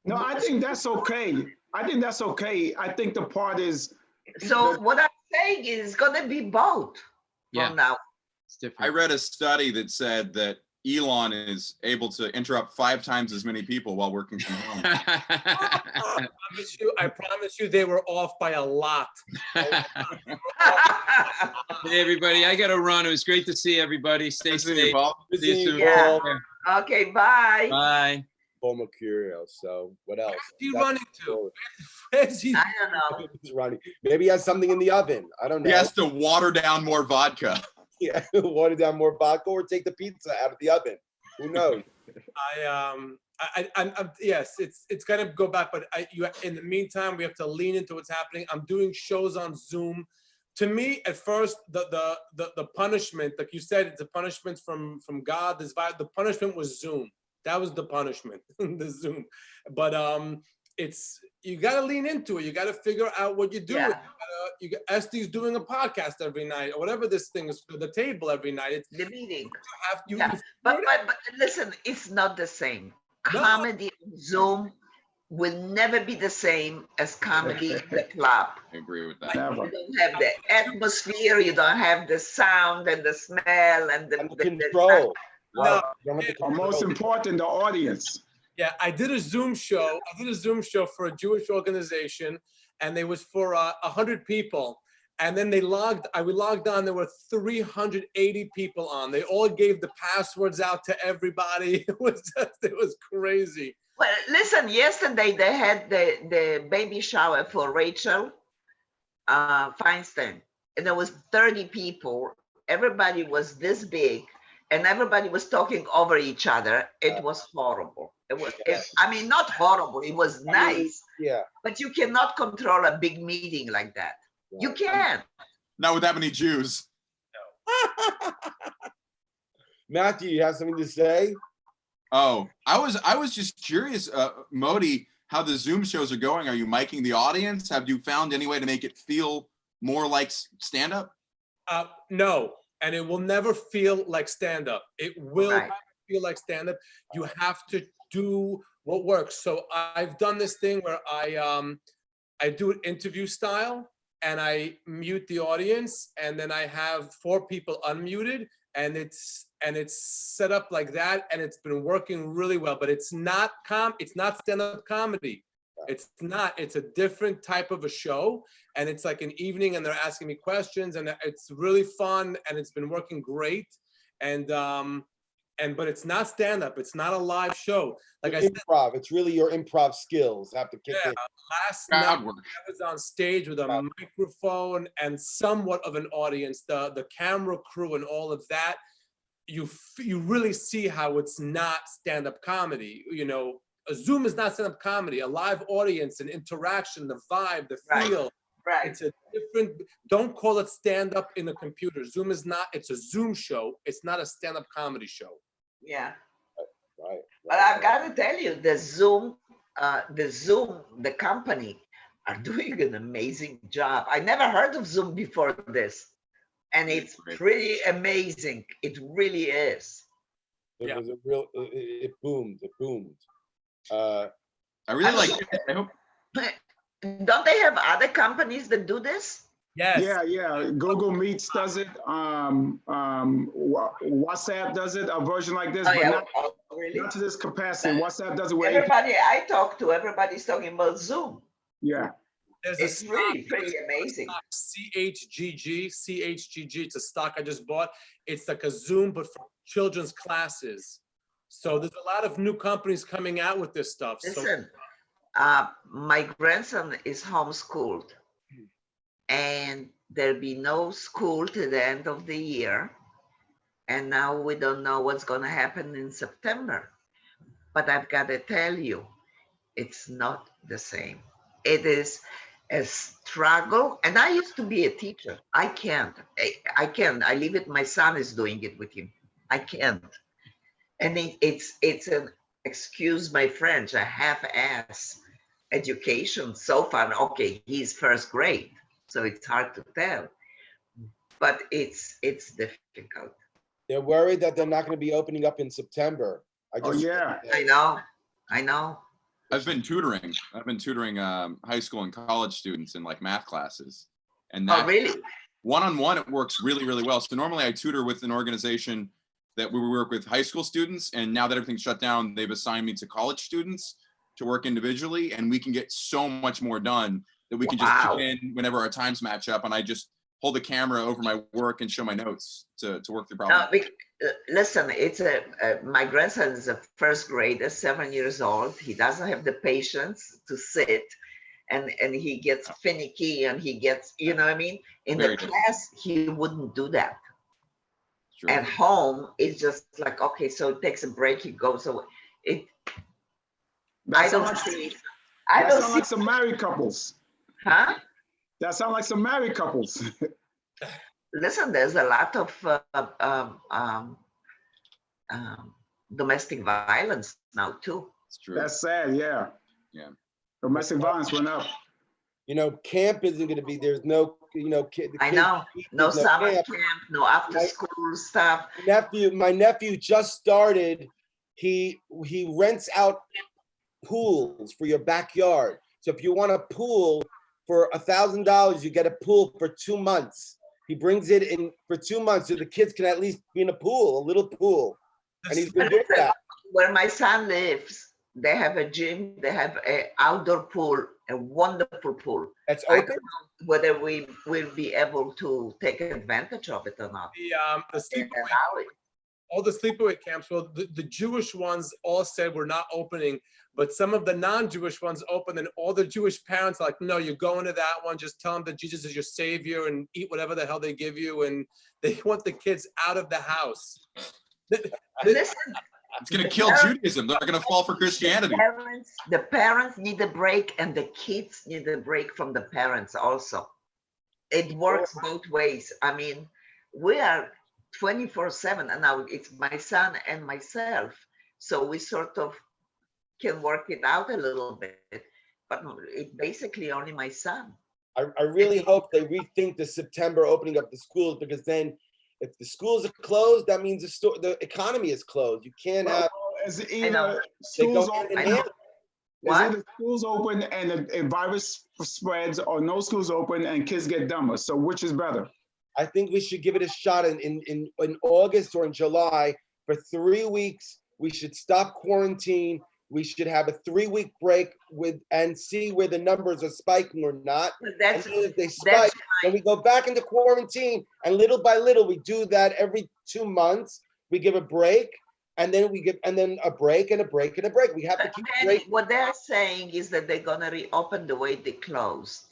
No, I think that's okay. I think the part is. So what I'm saying is going to be both from now. It's different. I read a study that said that Elon is able to interrupt 5 times as many people while working from home. I promise you they were off by a lot. Hey, everybody, I got to run. It was great to see everybody. Stay safe. Good See you seeing soon. you, Paul. Yeah. Okay, bye. Bye. Paul Mercurio. So what else? Where's he running to? Where's he? I don't know. He's running. Maybe he has something in the oven. I don't know. He has to water down more vodka. Yeah, water down more vodka or take the pizza out of the oven. Who knows? Yes, it's gonna go back, but in the meantime, we have to lean into what's happening. I'm doing shows on Zoom. To me, at first, the punishment, like you said, it's a punishment from God. The punishment was Zoom. That was the punishment, the Zoom. But you gotta lean into it. You gotta figure out what you do. Yeah. Estee's doing a podcast every night, or whatever this thing is, the table every night. It's The meeting. yeah. But listen, it's not the same. No. Comedy on Zoom will never be the same as comedy in the club. I agree with that. Never. You don't have the atmosphere, you don't have the sound and the smell and the control. No. You don't have the Or most control. important, the audience. Yeah, I did a Zoom show. I did a Zoom show for a Jewish organization, and they was for 100 people. And then we logged on, there were 380 people on. They all gave the passwords out to everybody. It was crazy. Well, listen, yesterday they had the baby shower for Rachel Feinstein, and there was 30 people. Everybody was this big, and everybody was talking over each other. It was horrible. I mean, not horrible. It was nice. Yeah. But you cannot control a big meeting like that. You can't. Not with that many Jews. Matthew, you have something to say? Oh, I was just curious, Modi, how the Zoom shows are going. Are you miking the audience? Have you found any way to make it feel more like stand-up? No, and it will never feel like stand-up. It will feel like stand-up. You have to do what works. So I've done this thing where I do it interview style, and I mute the audience, and then I have 4 people unmuted, and it's set up like that, and it's been working really well. But it's not stand-up comedy. It's not. It's a different type of a show, and it's like an evening, and they're asking me questions, and it's really fun, and it's been working great. But it's not stand-up. It's not a live show. Like I said, improv. It's really your improv skills have to kick in. Last night I was on stage with a microphone and somewhat of an audience. The camera crew and all of that. You really see how it's not stand-up comedy. You know, a Zoom is not stand-up comedy. A live audience, an interaction, the vibe, the feel. Right. It's a different. Don't call it stand-up in a computer. Zoom is not. It's a Zoom show. It's not a stand-up comedy show. Yeah. Right. But I've got to tell you, the Zoom, the company are doing an amazing job. I never heard of Zoom before this, and it's pretty amazing. It really is. It was a real. It boomed. It boomed. I really like it. I hope. Don't they have other companies that do this? Yes. Yeah. Google Meets does it. WhatsApp does it. A version like this, but really? not to this capacity. WhatsApp does it. Everybody I talk to, everybody's talking about Zoom. Yeah. It's really pretty amazing. CHGG. It's a stock I just bought. It's like a Zoom, but for children's classes. So there's a lot of new companies coming out with this stuff. Listen, my grandson is homeschooled, and there'll be no school till the end of the year. And now we don't know what's going to happen in September. But I've got to tell you, it's not the same. It is a struggle. And I used to be a teacher. I can't. I leave it. My son is doing it with him. I can't. And it's an, excuse my French, a half-ass education so far. Okay, he's first grade, so it's hard to tell. But it's difficult. They're worried that they're not going to be opening up in September. I know. I've been tutoring high school and college students in like math classes, and that really? One-on-one, it works really, really well. So normally I tutor with an organization that we work with high school students, and now that everything's shut down, they've assigned me to college students to work individually, and we can get so much more done that we can just chip in whenever our times match up, and I just hold the camera over my work and show my notes to work through problems. No, listen, it's my grandson is a first grader, 7 years old. He doesn't have the patience to sit, and he gets finicky, and he gets, you know what I mean? In the class, he wouldn't do that. Sure. At home, it's just like, okay, so it takes a break, he goes away. I don't see like some married couples. Huh? That sounds like some married couples. Listen, there's a lot of domestic violence now too. It's true. That's sad, yeah. Yeah. Domestic violence went up. You know, camp isn't going to be, there's no, you know, I know, no summer camp, no after school stuff. My nephew just started, he rents out pools for your backyard. So if you want a pool for $1,000, you get a pool for 2 months. He brings it in for 2 months so the kids can at least be in a pool, a little pool. And he's been doing that. Where my son lives, They have a gym. They have an outdoor pool, a wonderful pool. That's I open? don't know whether we will be able to take advantage of it or not. The sleepaway, Allow it. all the sleepaway camps, well, the Jewish ones all said we're not opening, but some of the non-Jewish ones open, and all the Jewish parents are like, no, you're going to that one. Just tell them that Jesus is your savior and eat whatever the hell they give you. And they want the kids out of the house. Listen, It's going to kill Judaism. They're going to fall for Christianity. the parents need a break, and the kids need a break from the parents also. It works both ways. I mean, we are 24/7, and now it's my son and myself. So we sort of can work it out a little bit, but it's basically only my son. I really hope they rethink the September opening up the schools, because then if the schools are closed, that means the economy is closed. You can't have. Is it I know. either schools hand in open, hand. is either schools open and a virus spreads, or no schools open and kids get dumber? So which is better? I think we should give it a shot in August or in July for 3 weeks. We should stop quarantine. We should have a 3-week break and see where the numbers are spiking or not. That's, and if they spike, then we go back into quarantine. And little by little, we do that every 2 months. We give a break, and then a break and a break and a break. We have to keep breaking. What they're saying is that they're going to reopen the way they closed.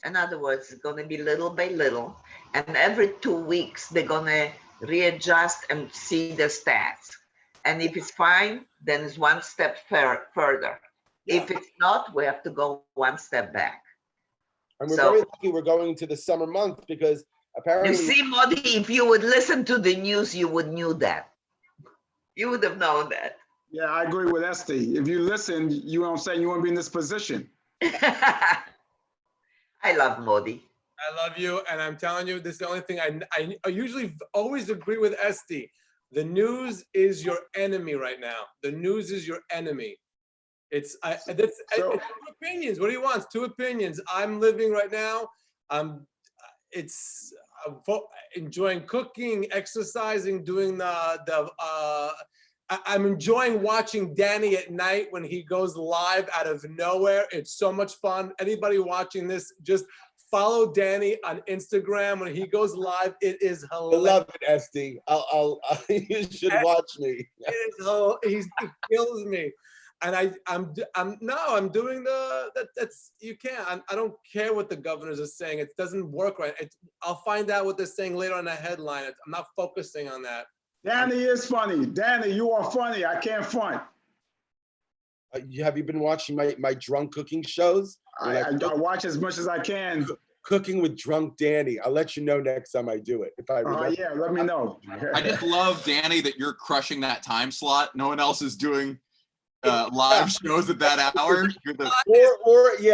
In other words, it's going to be little by little. And every 2 weeks, they're going to readjust and see the stats. And if it's fine, then it's one step further. Yeah. If it's not, we have to go one step back. And we're very lucky we're going into the summer months, because apparently. You see, Modi, if you would listen to the news, you would knew that. You would have known that. Yeah, I agree with Estee. If you listen, you know what I'm saying, you won't be in this position. I love Modi. I love you, and I'm telling you, this is the only thing I usually always agree with Estee. The news is your enemy right now. The news is your enemy. It's two opinions. What do you want? It's 2 opinions. I'm living right now. I'm enjoying cooking, exercising, doing I'm enjoying watching Danny at night when he goes live out of nowhere. It's so much fun. Anybody watching this, just follow Danny on Instagram when he goes live. It is hilarious. I love it, Estee. You should watch me. He kills me. And I'm doing that's, you can't. I don't care what the governors are saying. It doesn't work right. I'll find out what they're saying later on the headline. I'm not focusing on that. Danny is funny. Danny, you are funny. I can't front. Have you been watching my drunk cooking shows? I watch as much as I can. Cooking with Drunk Danny. I'll let you know next time I do it. If I remember. Yeah, let me know. I just love, Danny, that you're crushing that time slot. No one else is doing live shows at that hour. Or 8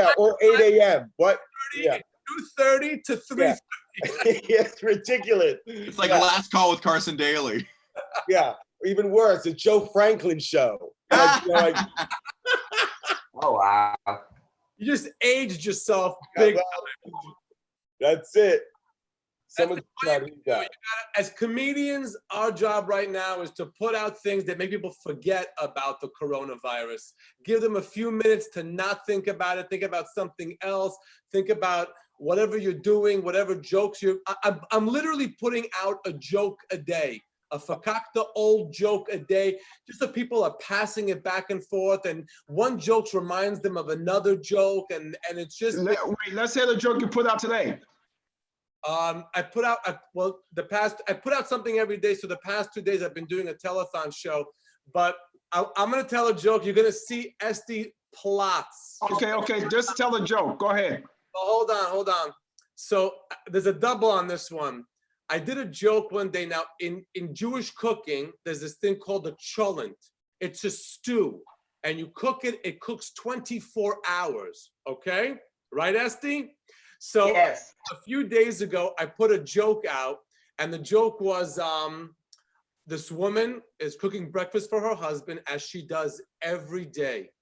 a.m. What? 2:30 to 3:30. Yeah. It's ridiculous. It's like Last Call with Carson Daly. Yeah, even worse, a Joe Franklin show. Like, Oh, wow. You just aged yourself big time. That's it. Someone's trying to do that. As comedians, our job right now is to put out things that make people forget about the coronavirus. Give them a few minutes to not think about it. Think about something else. Think about whatever you're doing, whatever jokes I'm literally putting out a joke a day. A fakakta old joke a day, just so people are passing it back and forth, and one joke reminds them of another joke, and it's just. Wait, let's hear the joke you put out today. I put out something every day. So the past 2 days I've been doing a telethon show, but I'm gonna tell a joke. You're gonna see Estee plots. Okay, just tell a joke. Go ahead. Oh, hold on. So there's a double on this one. I did a joke one day. Now, in Jewish cooking, there's this thing called a cholent. It's a stew, and you cook it. It cooks 24 hours, okay? Right, Estee? So yes. A few days ago, I put a joke out, and the joke was this woman is cooking breakfast for her husband, as she does every day.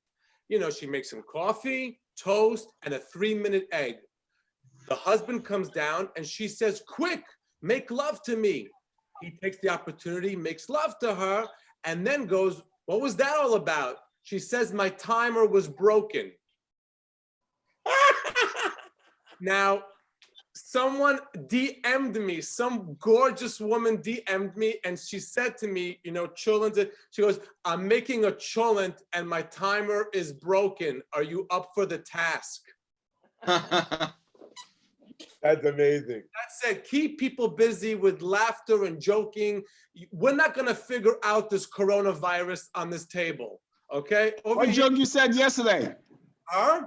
You know, she makes him coffee, toast, and a 3-minute egg. The husband comes down, and she says, "Quick, make love to me." He takes the opportunity, makes love to her, and then goes, "What was that all about?" She says my timer was broken. Now, someone DM'd me, some gorgeous woman DM'd me, and she said to me, you know, cholent, she goes, I'm making a cholent and my timer is broken. Are you up for the task? That's amazing. That said, keep people busy with laughter and joking. We're not gonna figure out this coronavirus on this table, okay? What joke you said yesterday? Huh?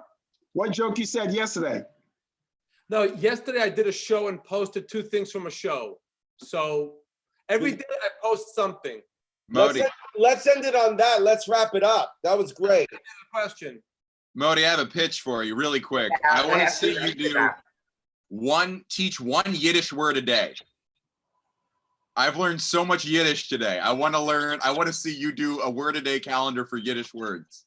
What joke you said yesterday? No, yesterday I did a show and posted 2 things from a show. So every day I post something. Modi, Let's end it on that. Let's wrap it up. That was great. Question. Modi, I have a pitch for you really quick. Yeah, I want to have see to you wrap it do up. teach one Yiddish word a day. I've learned so much Yiddish today. I want to see you do a word a day calendar for Yiddish words.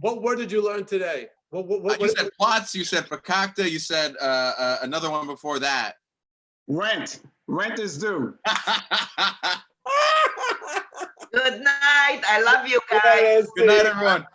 What word did you learn today? You said plots, you said fakakta, you said another one before that. Rent. Rent is due. Good night. I love you guys. Good night, everyone.